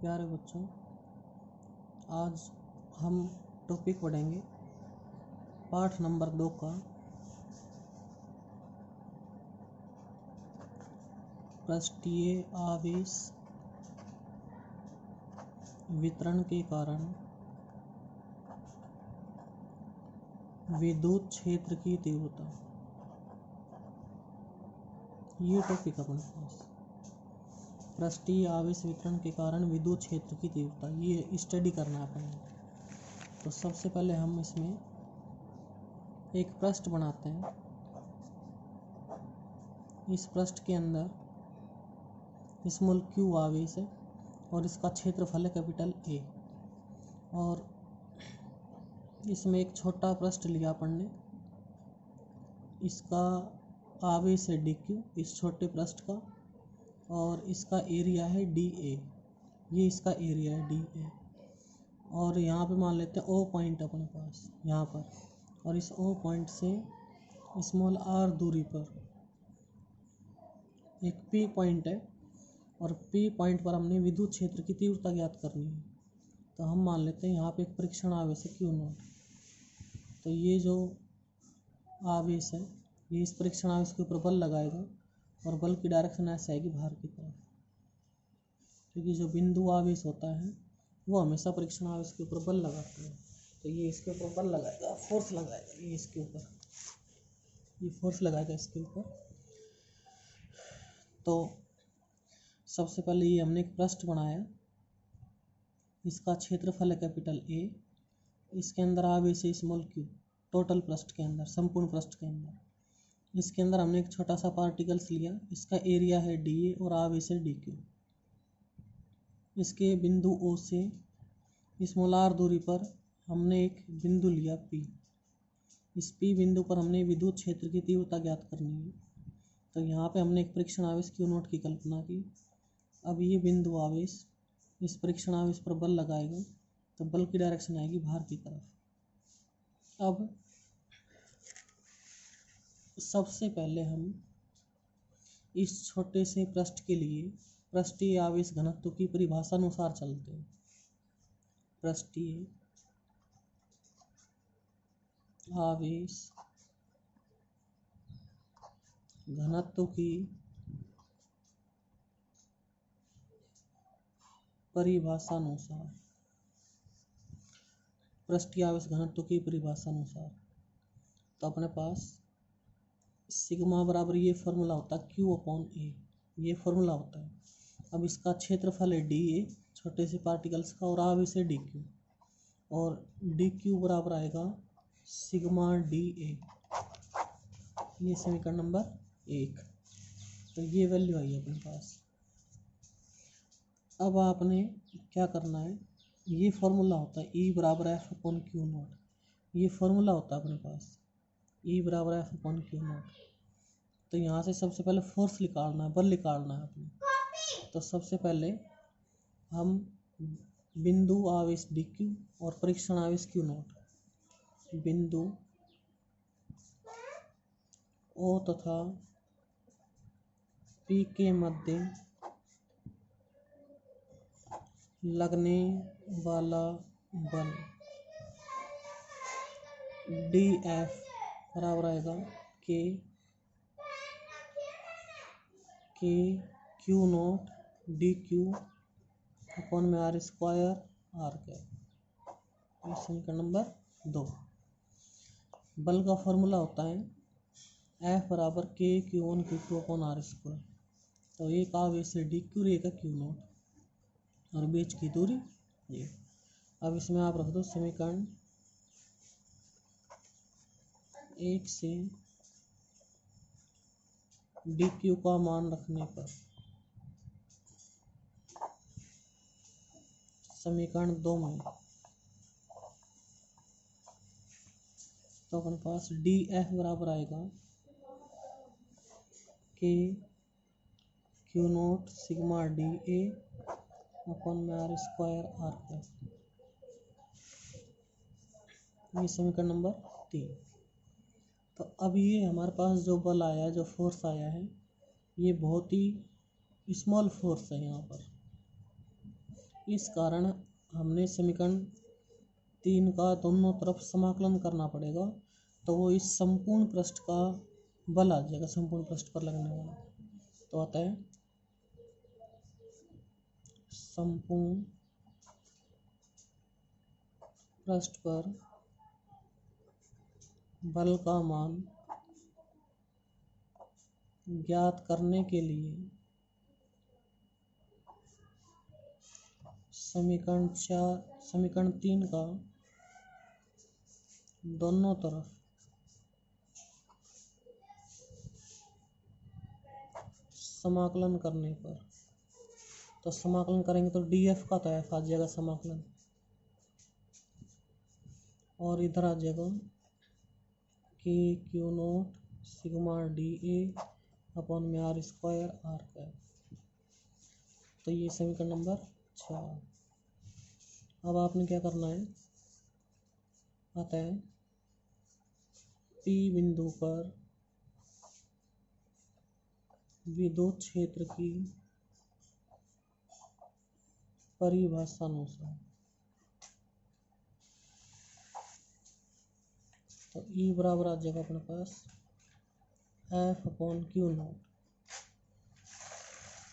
प्यारे बच्चों, आज हम टॉपिक पढ़ेंगे पाठ नंबर 2 का पृष्ठीय आवेश वितरण के कारण विद्युत क्षेत्र की तीव्रता। ये टॉपिक अपने पास पृष्ठीय आवेश वितरण के कारण विद्युत क्षेत्र की तीव्रता, ये स्टडी करना है अपन। तो सबसे पहले हम इसमें एक पृष्ठ बनाते हैं। इस पृष्ठ के अंदर स्मॉल q आवेश है और इसका क्षेत्रफल है कैपिटल A। और इसमें एक छोटा पृष्ठ लिया अपन ने, इसका आवेश है dq इस छोटे पृष्ठ का, और इसका एरिया है dA। ये इसका एरिया है dA। और यहाँ पे मान लेते हैं O पॉइंट अपने पास यहाँ पर, और इस O पॉइंट से स्मॉल r दूरी पर एक P पॉइंट है, और P पॉइंट पर हमने विद्युत क्षेत्र की तीव्रता ज्ञात करनी है। तो हम मान लेते हैं यहाँ पे एक परीक्षण आवेश है Q0। तो ये जो आवेश है ये इस परीक्षण आवेश के ऊपर बल लगाएगा और बल की डायरेक्शन ऐसे आएगी बाहर की तरफ, क्योंकि जो बिंदु आवेश होता है वो हमेशा परीक्षण आवेश के ऊपर बल लगाता है। तो ये इसके ऊपर बल लगाएगा, फोर्स लगाएगा, ये इसके ऊपर ये फोर्स लगाएगा इसके ऊपर। तो सबसे पहले ये हमने एक पृष्ठ बनाया, इसका क्षेत्रफल है कैपिटल A, इसके अंदर आवेश है स्मॉल q, टोटल पृष्ठ के अंदर, संपूर्ण पृष्ठ के अंदर। इसके अंदर हमने एक छोटा सा पार्टिकल्स लिया, इसका एरिया है dA और आवेश है dq। इसके बिंदु O से स्मॉल r दूरी पर हमने एक बिंदु लिया P। इस P बिंदु पर हमने विद्युत क्षेत्र की तीव्रता ज्ञात करनी है। तो यहाँ पे हमने एक परीक्षण आवेश Q0 की कल्पना की। अब ये बिंदु आवेश इस परीक्षण आवेश पर बल लगाएगा, तो बल की डायरेक्शन आएगी बाहर की तरफ। अब सबसे पहले हम इस छोटे से पृष्ठ के लिए पृष्ठीय आवेश घनत्व की परिभाषा अनुसार चलते हैं। पृष्ठीय आवेश घनत्व की परिभाषा अनुसार, पृष्ठीय आवेश घनत्व की परिभाषा अनुसार, तो अपने पास सिग्मा बराबर ये फॉर्मूला होता है Q/A, ये फॉर्मूला होता है। अब इसका क्षेत्रफल है dA छोटे से पार्टिकल्स का, और आवेश है dQ, और dQ बराबर आएगा सिग्मा dA। ये समीकरण नंबर 1। तो ये वैल्यू आई अपने पास। अब आपने क्या करना है, ये फॉर्मूला होता है E बराबर F/Q0, ये फॉर्मूला होता है अपने पास E बराबर F/Q0। तो यहाँ से सबसे पहले फोर्स निकालना है, बल निकालना है अपने। तो सबसे पहले हम बिंदु आवेश dQ और परीक्षण आवेश Q0, बिंदु O तथा P के मध्य लगने वाला बल dF बराबर आएगा K Q0 dQ अपॉन में R स्क्वायर R कैप। ये समीकरण नंबर 2। बल का फॉर्मूला होता है F बराबर K Q1 Q2 upon R square. तो एक आवेश है dQ, एक है Q0, और बीच की दूरी ये। अब इसमें आप रख दो समीकरण 1 से dQ का मान रखने पर समीकरण 2 में, तो अपने पास dF बराबर आएगा K Q0 सिग्मा dA अपन में R स्क्वायर R कैप। ये समीकरण नंबर 3। तो अब ये हमारे पास जो बल आया, जो फोर्स आया है, ये बहुत ही स्मॉल फोर्स है यहाँ पर, इस कारण हमने समीकरण 3 का दोनों तरफ समाकलन करना पड़ेगा, तो वो इस संपूर्ण पृष्ठ का बल आ जाएगा, संपूर्ण पृष्ठ पर लगने वाला। तो आता है संपूर्ण पृष्ठ पर बल का मान ज्ञात करने के लिए समीकरण 3 का दोनों तरफ समाकलन करने पर, तो समाकलन करेंगे तो df का तो f आ जाएगा समाकलन, और इधर आ जाएगा k q note sigma d ए अपॉन में आर स्क्वायर आर का। तो ये समीकरण नंबर 6। अब आपने क्या करना है, आता है P बिंदु पर विद्युत क्षेत्र की परिभाषा अनुसार, तो E बराबर आ जाएगा अपने पास F अपॉन क्यू नोट,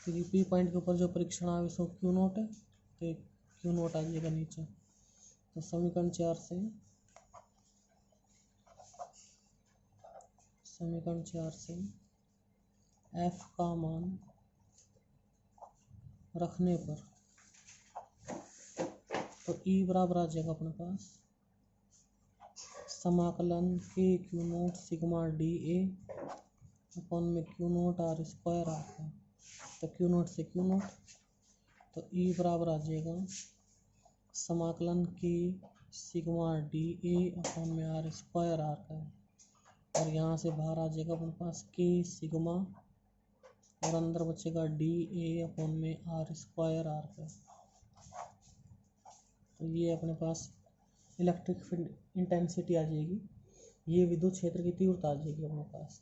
क्योंकि P पॉइंट के ऊपर जो परीक्षण आवेश हो क्यू नोट है, तो क्यू नोट आ जाएगा नीचे। तो समीकरण 4 से F का मान रखने पर, तो E बराबर आ जाएगा अपने पास समाकलन k q naught sigma d a upon में क्यू नोट आर स्क्वायर आता है, तो क्यू नोट से क्यू नोट, तो E बराबर आ जाएगा समाकलन k sigma d a upon में आर स्क्वायर आता है, और यहाँ से बाहर आ जाएगा अपने पास k सिग्मा और अंदर बचेगा डी ए अपन में आर स्क्वायर आर का। तो ये अपने पास इलेक्ट्रिक फील्ड इंटेंसिटी आ जाएगी, ये विद्युत क्षेत्र की तीव्रता आ जाएगी अपने पास।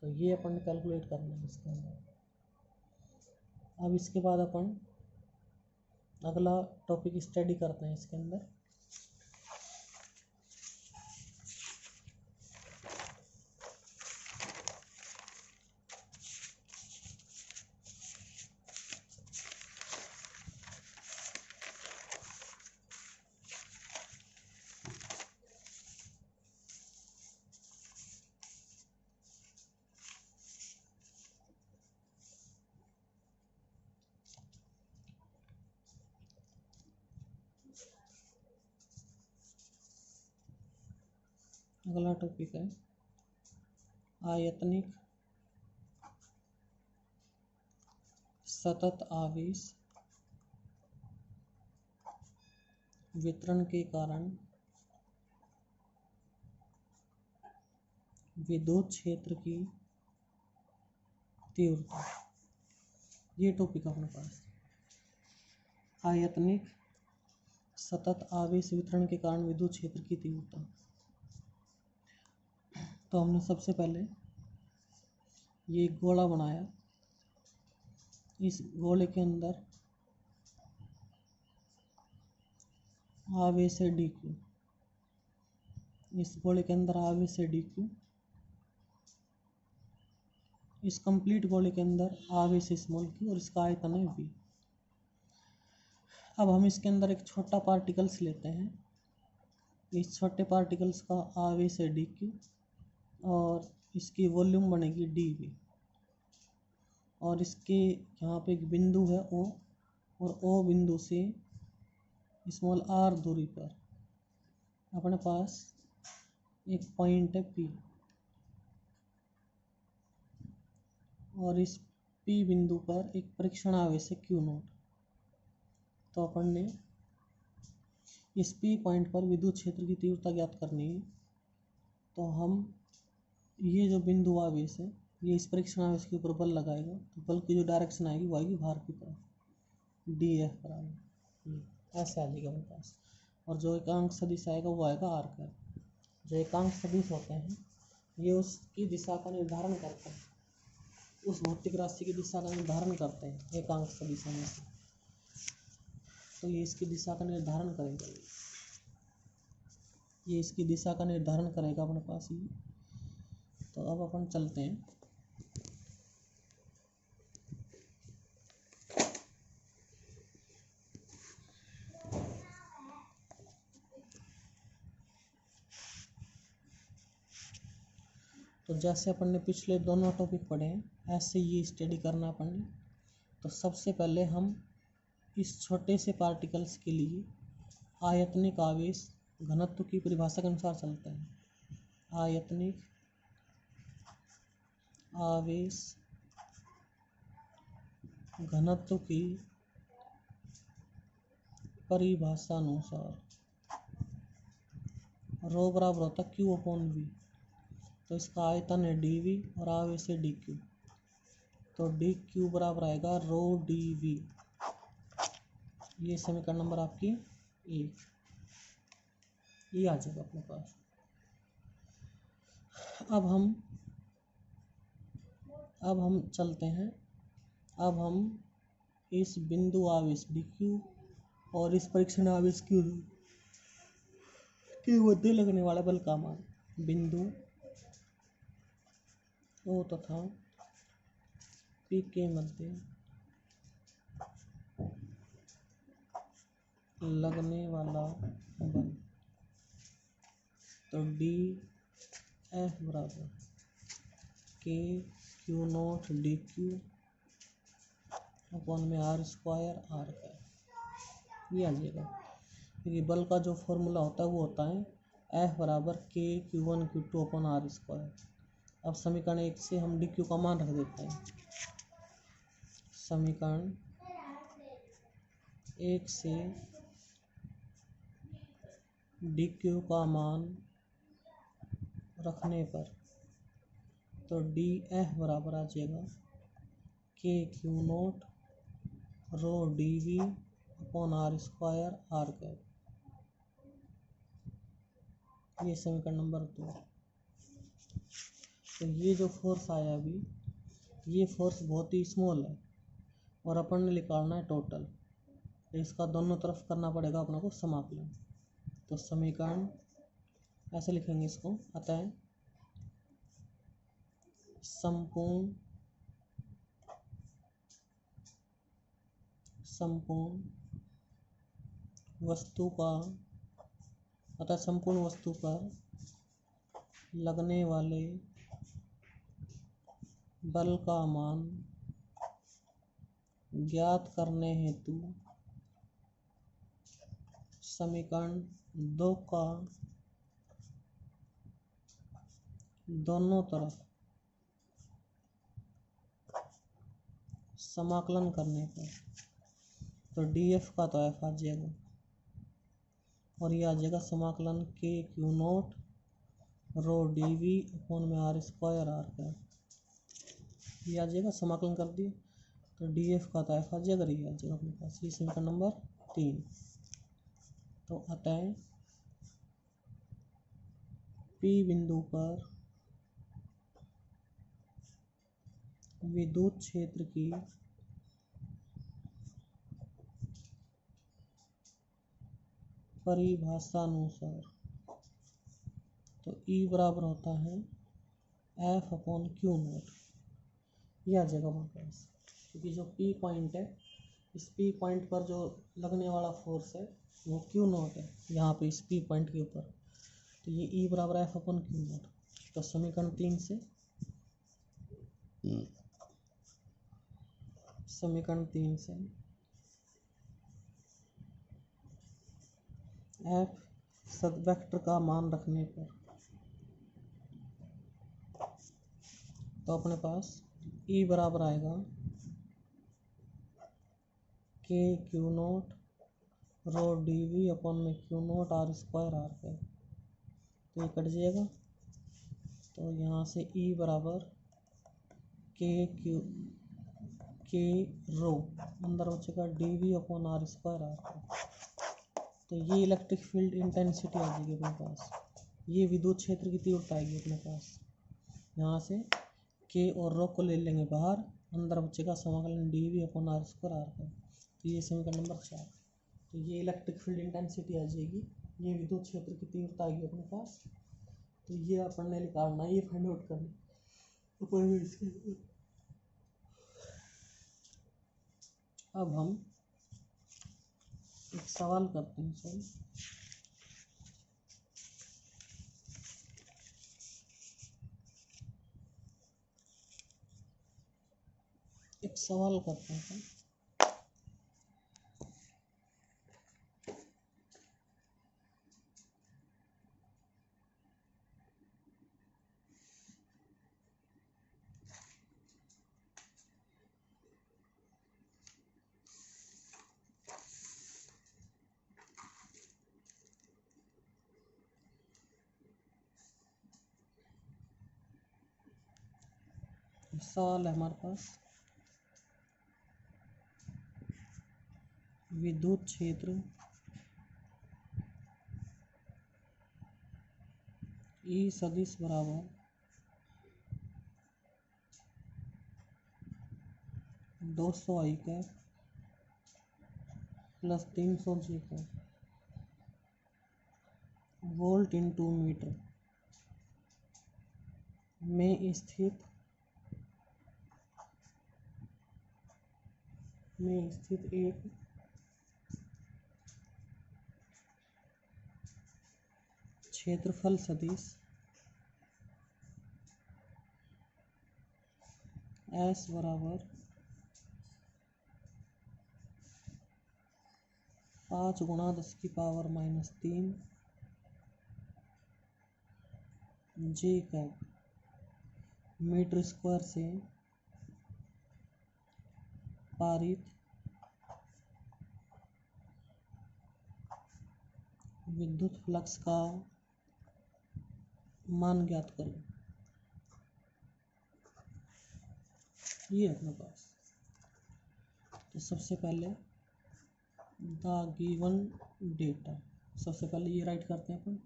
तो ये अपन कैलकुलेट करना है इसके अंदर। अब इसके बाद अपन अगला टॉपिक स्टडी करते हैं इसके अंदर। अगला टॉपिक है आयतनिक सतत आवेश वितरण के कारण विद्युत क्षेत्र की तीव्रता। ये टॉपिक अपने पास आयतनिक सतत आवेश वितरण के कारण विद्युत क्षेत्र की तीव्रता। तो हमने सबसे पहले ये गोला बनाया, इस गोले के अंदर आवेश है डी क्यू, इस गोले के अंदर आवेश है डी क्यू, इस कंप्लीट गोले के अंदर आवेश है स्मॉल क्यू और इसका आयतन है वी। अब हम इसके अंदर एक छोटा पार्टिकल्स लेते हैं, इस छोटे पार्टिकल्स का आवेश है डी क्यू और इसकी वॉल्यूम बनेगी डी वी, और इसके यहाँ पे एक बिंदु है ओ, और ओ बिंदु से स्मॉल आर दूरी पर अपने पास एक पॉइंट है पी, और इस पी बिंदु पर एक परीक्षण आवेश है क्यू नोट। तो अपन ने इस पी पॉइंट पर विद्युत क्षेत्र की तीव्रता ज्ञात करनी है। तो हम ये जो बिंदु आवेश है ये इस परीक्षण आवेश के ऊपर बल लगाएगा, तो बल की जो डायरेक्शन आएगी वो आएगी बाहर की तरफ, डी एफ बराबर ऐसे आ जाएगा मेरे पास। और जो एकांक सदिश आएगा वो आएगा आर का। जो एकांक सदिश होते हैं ये उसकी दिशा का निर्धारण करते हैं, उस भौतिक राशि की दिशा का निर्धारण करते हैं एकांक सदिशों में से। तो ये इसकी दिशा का निर्धारण करेगा, ये इसकी दिशा का निर्धारण करेगा अपने पास ही। तो अब अपन चलते हैं। तो जैसे अपन ने पिछले दोनों टॉपिक पढ़े हैं, ऐसे ये स्टडी करना अपन ने। तो सबसे पहले हम इस छोटे से पार्टिकल्स के लिए आयतनिक आवेश घनत्व की परिभाषा के अनुसार चलते हैं। आयतनिक आवेश घनत्व की परिभाषा अनुसार रो बराबर होता है क्यू अपॉन वी। तो इसका आयतन है dv और आवेश है dq। तो dq बराबर आएगा रो dv। ये समीकरण नंबर आपकी 1 ये आ जाएगा अपने पास। अब हम चलते हैं। अब हम इस बिंदु आवेश dq और इस परीक्षण आवेश q के मध्य लगने वाला बल का मान बिंदु O तथा P के मध्य लगने वाला बल। तो डी एफ बराबर K Q not D Q upon में आर स्क्वायर आर का ये आ जाएगा। क्योंकि बल का जो फॉर्मूला होता है वो होता है एफ बराबर K Q one Q two upon R square. अब समीकरण 1 से हम डी क्यू का मान रख देते हैं। समीकरण 1 से डी क्यू का मान रखने पर तो डी एफ बराबर आ जाएगा K Q naught rho D we upon R square R cap. ये समीकरण नंबर 2। तो ये जो फोर्स आया अभी, ये फोर्स बहुत ही स्मॉल है और अपन ने निकालना है टोटल। तो इसका दोनों तरफ करना पड़ेगा अपने को समाकलन। तो समीकरण ऐसे लिखेंगे इसको, अतः संपूर्ण वस्तु पर लगने वाले बल का मान ज्ञात करने हेतु समीकरण 2 का दोनों तरफ समाकलन करने पर तो df का तो f आ जाएगा और ये आ जाएगा समाकलन K Q naught rho D we upon में आर स्क्वायर आर का ये आ जाएगा। समाकलन कर दिए तो df का तो f आ जाएगा, ये आ जाएगा अपने पास। ये समीकरण नंबर 3। तो अतः P बिंदु पर विद्युत क्षेत्र की परिभाषा अनुसार तो E बराबर होता है F अपॉन क्यू नोट। ये आ जाएगा हमारे पास। क्योंकि जो P पॉइंट है, इस P पॉइंट पर जो लगने वाला फोर्स है वो क्यू नोट है यहाँ पे इस P पॉइंट के ऊपर। तो ये E बराबर F अपॉन क्यू नोट। तो समीकरण 3 से F सदवेक्टर का मान रखने पर तो अपने पास E बराबर आएगा के Q naught rho D we upon में q naught r square are का। तो ये कट जाएगा। तो यहाँ से E बराबर के रो अंदर बचेगा D we upon R square are का। तो ये इलेक्ट्रिक फील्ड इंटेंसिटी आ जाएगी अपने पास। ये विद्युत क्षेत्र की तीव्रता आएगी अपने पास। यहाँ से के और रो को ले लेंगे बाहर, अंदर बचेगा समाकलन D we upon R square are का। तो ये समीकरण नंबर 4। तो ये इलेक्ट्रिक फील्ड इंटेंसिटी आ जाएगी, ये विद्युत क्षेत्र की तीव्रता आएगी अपने पास। तो ये अपन ने निकालना, ये फाइंड आउट करना अपन इसके। अब हम एक सवाल करते हैं। सॉरी, एक सवाल करते हैं। सवाल है हमारे पास, विद्युत क्षेत्र E सदिश बराबर 200 I cap plus 300 J cap volt into metre में स्थित एक क्षेत्रफल सदिश S बराबर 5 × 10⁻³ J कैप मीटर स्क्वायर से पारित विद्युत फ्लक्स का मान ज्ञात करें। ये अपने पास, तो सबसे पहले द गिवन डेटा, सबसे पहले ये राइट करते हैं अपन।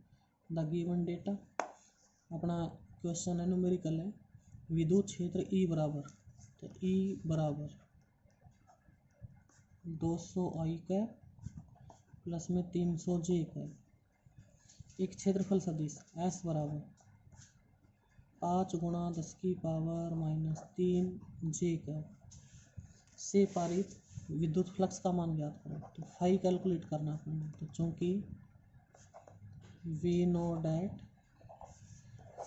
द गिवन डेटा, अपना क्वेश्चन है, न्यूमेरिकल है, विद्युत क्षेत्र E बराबर, तो E बराबर 200 I कैप प्लस में 300 J कैप, एक क्षेत्रफल सदिश S बराबर 5 × 10⁻³ J कैप से पारित विद्युत फ्लक्स का मान ज्ञात करें। तो फाई कैलकुलेट करना है अपन, तो चूंकि वी नो डैट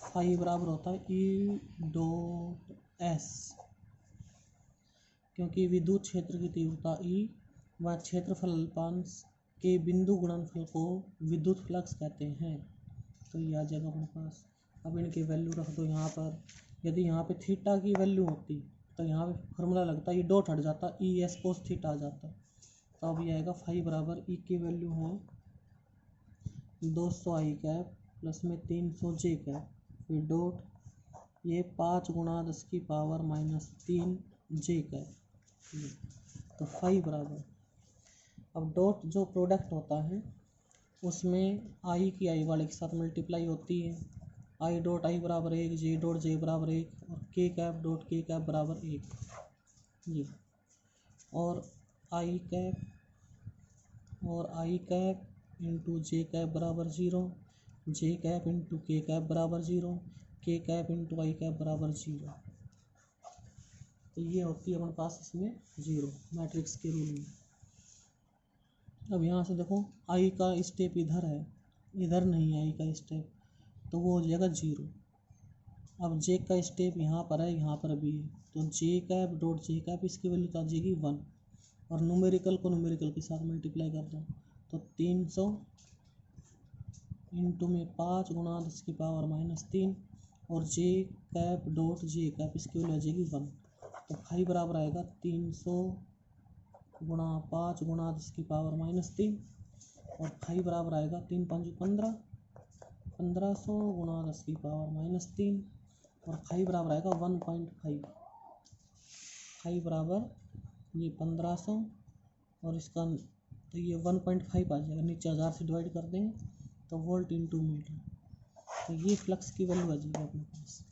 फाई बराबर होता है E.S, क्योंकि विद्युत क्षेत्र की तीव्रता E व क्षेत्रफल अल्पांश के बिंदु गुणनफल को विद्युत फ्लक्स कहते हैं। तो ये आ जाएगा अपने पास। अब इनकी वैल्यू रख दो यहाँ पर। यदि यहाँ पे थीटा की वैल्यू होती तो यहाँ पे फॉर्मूला लगता, ये डॉट हट जाता, ES cos थीटा आ जाता। तो अब ये आएगा फाई बराबर E की वैल्यू है 200 I कैप प्लस में 300 J कैप, फिर डॉट ये 5 × 10⁻³ J कैप, तो फाई बराबर, अब डॉट जो प्रोडक्ट होता है उसमें I की I वाले के साथ मल्टीप्लाई होती है। I डॉट I बराबर 1, J डॉट J बराबर 1 और K cap dot K cap बराबर 1, ये और I cap into J cap बराबर 0, J cap into K cap बराबर 0, K cap into I cap बराबर 0। तो ये होती है हमारे पास इसमें 0 मैट्रिक्स के रूल में। अब यहाँ से देखो I का स्टेप इधर है, इधर नहीं है I का स्टेप, तो वो हो जाएगा 0। अब J का स्टेप यहाँ पर है, यहाँ पर भी है, तो J cap dot J cap इसकी वैल्यू तो आ जाएगी 1, और न्यूमेरिकल को न्यूमेरिकल के साथ मल्टीप्लाई कर दो, तो 300 इंटू में 5 × 10⁻³ और J cap dot J cap इसकी वैल्यू आ जाएगी 1। तो फाई बराबर आएगा 300 × 5 × 10⁻³ और फाई बराबर आएगा 3 × 5 = 15, 1500 × 10⁻³ और फाई बराबर आएगा 1.5। फाई बराबर ये 1500 और इसका तो ये 1.5 आ जाएगा, नीचे 1000 से डिवाइड कर देंगे तो वोल्ट इंटू मीटर। तो ये फ्लक्स की वैल्यू आ जाएगी अपने पास।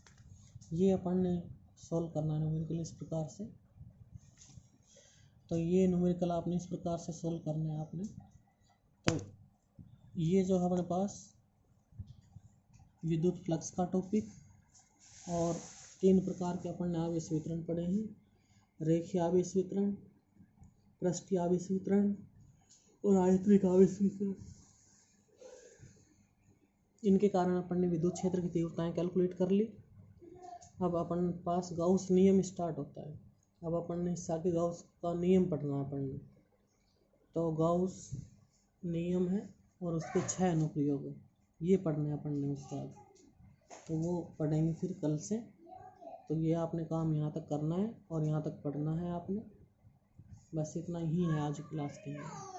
ये अपन ने सॉल्व करना है न्यूमेरिकल इस प्रकार से। तो ये न्यूमेरिकल आपने इस प्रकार से सॉल्व करना है आपने। तो ये जो है हमारे पास विद्युत फ्लक्स का टॉपिक, और 3 प्रकार के अपन ने आवेश वितरण पढ़े हैं, रेखीय आवेश वितरण, पृष्ठीय आवेश वितरण और आयतनिक आवेश वितरण। इनके कारण अपन ने विद्युत क्षेत्र की तीव्रताएं कैलकुलेट कर ली। अब अपन पास गाउस नियम स्टार्ट होता है। अब अपन ने हिस्सा गॉस का नियम पढ़ना है अपन ने। तो गाउस नियम है और उसके 6 अनुप्रयोग है, ये पढ़ने अपन ने उसके बाद, तो वो पढ़ेंगे फिर कल से। तो ये आपने काम यहाँ तक करना है और यहाँ तक पढ़ना है आपने, बस इतना ही है आज क्लास के लिए।